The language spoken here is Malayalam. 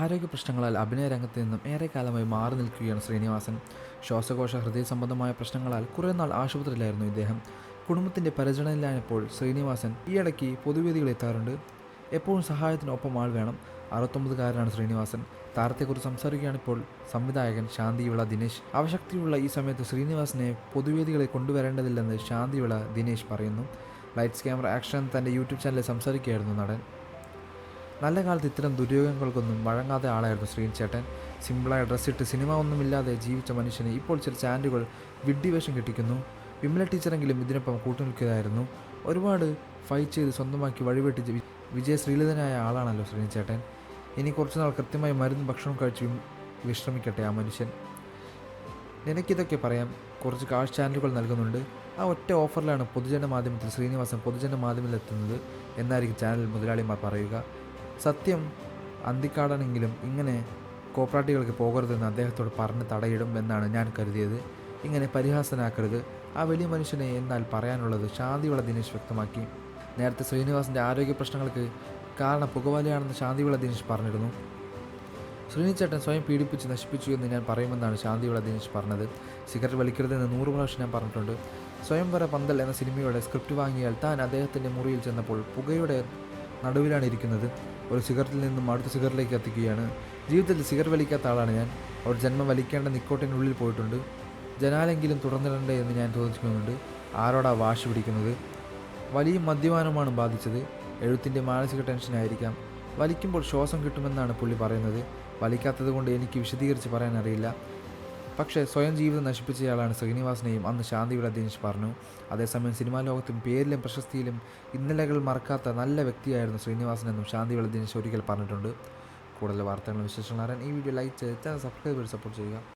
ആരോഗ്യ പ്രശ്നങ്ങളാൽ അഭിനയ രംഗത്ത് നിന്നും ഏറെക്കാലമായി മാറി നിൽക്കുകയാണ് ശ്രീനിവാസൻ. ശ്വാസകോശ ഹൃദയ സംബന്ധമായ പ്രശ്നങ്ങളാൽ കുറേ നാൾ ആശുപത്രിയിലായിരുന്നു ഇദ്ദേഹം. കുടുംബത്തിൻ്റെ പരിചരണയിലായപ്പോൾ ശ്രീനിവാസൻ ഈയിടയ്ക്ക് പൊതുവേദികളിൽ എത്താറുണ്ട്. എപ്പോഴും സഹായത്തിന് ഒപ്പം ആൾ വേണം. 69-കാരനാണ് ശ്രീനിവാസൻ. താരത്തെക്കുറിച്ച് സംസാരിക്കുകയാണിപ്പോൾ സംവിധായകൻ ശാന്തിവിള ദിനേശ്. അവശക്തിയുള്ള ഈ സമയത്ത് ശ്രീനിവാസനെ പൊതുവേദികളിൽ കൊണ്ടുവരേണ്ടതില്ലെന്ന് ശാന്തിവിള ദിനേശ് പറയുന്നു. ലൈറ്റ്സ് ക്യാമറ ആക്ഷൻ തൻ്റെ യൂട്യൂബ് ചാനലിൽ സംസാരിക്കുകയായിരുന്നു നടൻ. നല്ല കാലത്ത് ഇത്തരം ദുര്യോഗങ്ങൾക്കൊന്നും വഴങ്ങാത്ത ആളായിരുന്നു ശ്രീചേട്ടൻ. സിമ്പിളായ ഡ്രസ്സിട്ട് സിനിമ ഒന്നുമില്ലാതെ ജീവിച്ച മനുഷ്യനെ ഇപ്പോൾ ചില ചാനലുകൾ വിഡ്ഢിവേഷം കെട്ടിക്കുന്നു. വിമല ടീച്ചറെങ്കിലും ഇതിനൊപ്പം കൂട്ടുനിൽക്കുകയായിരുന്നു. ഒരുപാട് ഫൈറ്റ് ചെയ്ത് സ്വന്തമാക്കി വഴിവെട്ടി വിജയ ശ്രീലതനായ ആളാണല്ലോ ശ്രീചേട്ടൻ. ഇനി കുറച്ചുനാൾ കൃത്യമായി മരുന്നും ഭക്ഷണവും കഴിച്ച് വിശ്രമിക്കട്ടെ ആ മനുഷ്യൻ. നിനക്കിതൊക്കെ പറയാം. കുറച്ച് കാശ് ചാനലുകൾ നൽകുന്നുണ്ട്. ആ ഒറ്റ ഓഫറിലാണ് പൊതുജന മാധ്യമത്തിൽ ശ്രീനിവാസൻ പൊതുജന മാധ്യമത്തിലെത്തുന്നത് എന്നായിരിക്കും ചാനൽ മുതലാളിമാർ പറയുക. സത്യം അന്തിക്കാടാണെങ്കിലും ഇങ്ങനെ കോപ്പറേറ്റീവുകൾക്ക് പോകരുതെന്ന് അദ്ദേഹത്തോട് പറഞ്ഞ് തടയിടും എന്നാണ് ഞാൻ കരുതിയത്. ഇങ്ങനെ പരിഹാസനാക്കരുത് ആ വലിയ മനുഷ്യനെ എന്നാൽ പറയാനുള്ളത് ശാന്തിവിള ദിനേശ് വ്യക്തമാക്കി. നേരത്തെ ശ്രീനിവാസിൻ്റെ ആരോഗ്യ പ്രശ്നങ്ങൾക്ക് കാരണം പുകവലിയാണെന്ന് ശാന്തിവിള ദിനേശ് പറഞ്ഞിരുന്നു. ശ്രീനിച്ചേട്ടൻ സ്വയം പീഡിപ്പിച്ച് നശിപ്പിച്ചു എന്ന് ഞാൻ പറയുമെന്നാണ് ശാന്തിവിള ദിനേശ് പറഞ്ഞത്. സിഗരറ്റ് വലിക്കരുതെന്ന് 100 പ്രാവശ്യം ഞാൻ പറഞ്ഞിട്ടുണ്ട്. സ്വയംവര പന്തൽ എന്ന സിനിമയുടെ സ്ക്രിപ്റ്റ് വാങ്ങിയാൽ താൻ അദ്ദേഹത്തിൻ്റെ മുറിയിൽ ചെന്നപ്പോൾ പുകയുടെ നടുവിലാണ് ഇരിക്കുന്നത്. ഒരു സിഗരറ്റിൽ നിന്നും അടുത്ത സിഗരറ്റിലേക്ക് എത്തിക്കുകയാണ്. ജീവിതത്തിൽ സിഗരറ്റ് വലിക്കാത്ത ആളാണ് ഞാൻ. ഒരു ജന്മം വലിക്കേണ്ട നിക്കോട്ടിനുള്ളിൽ പോയിട്ടുണ്ട്. ജനാലെങ്കിലും തുറന്നിടണ്ടേ എന്ന് ഞാൻ ചോദിക്കുന്നുണ്ട്. ആരോടാ വാശി പിടിക്കുന്നത്? വലിയ മദ്യപാനമാണ് ബാധിച്ചത്. എഴുത്തിൻ്റെ മാനസിക ടെൻഷനായിരിക്കാം. വലിക്കുമ്പോൾ ശ്വാസം കിട്ടുമെന്നാണ് പുള്ളി പറയുന്നത്. വലിക്കാത്തത് കൊണ്ട് എനിക്ക് വിശദീകരിച്ച് പറയാൻ അറിയില്ല. പക്ഷേ സ്വയം ജീവിതം നശിപ്പിച്ചയാളാണ് ശ്രീനിവാസനെയും അന്ന് ശാന്തിവിള ദിനേശ് പറഞ്ഞു. അതേസമയം സിനിമാ ലോകത്തും പേരിലും പ്രശസ്തിയിലും ഇന്നലകൾ മറക്കാത്ത നല്ല വ്യക്തിയായിരുന്നു ശ്രീനിവാസനെന്നും ശാന്തിവിള ദിനേശ് ഒരിക്കൽ പറഞ്ഞിട്ടുണ്ട്. കൂടുതൽ വാർത്തകളും വിശേഷങ്ങളും അറിയാൻ ഈ വീഡിയോ ലൈക്ക് ചെയ്ത് ചാനൽ സബ്സ്ക്രൈബ് ചെയ്ത് സപ്പോർട്ട് ചെയ്യുക.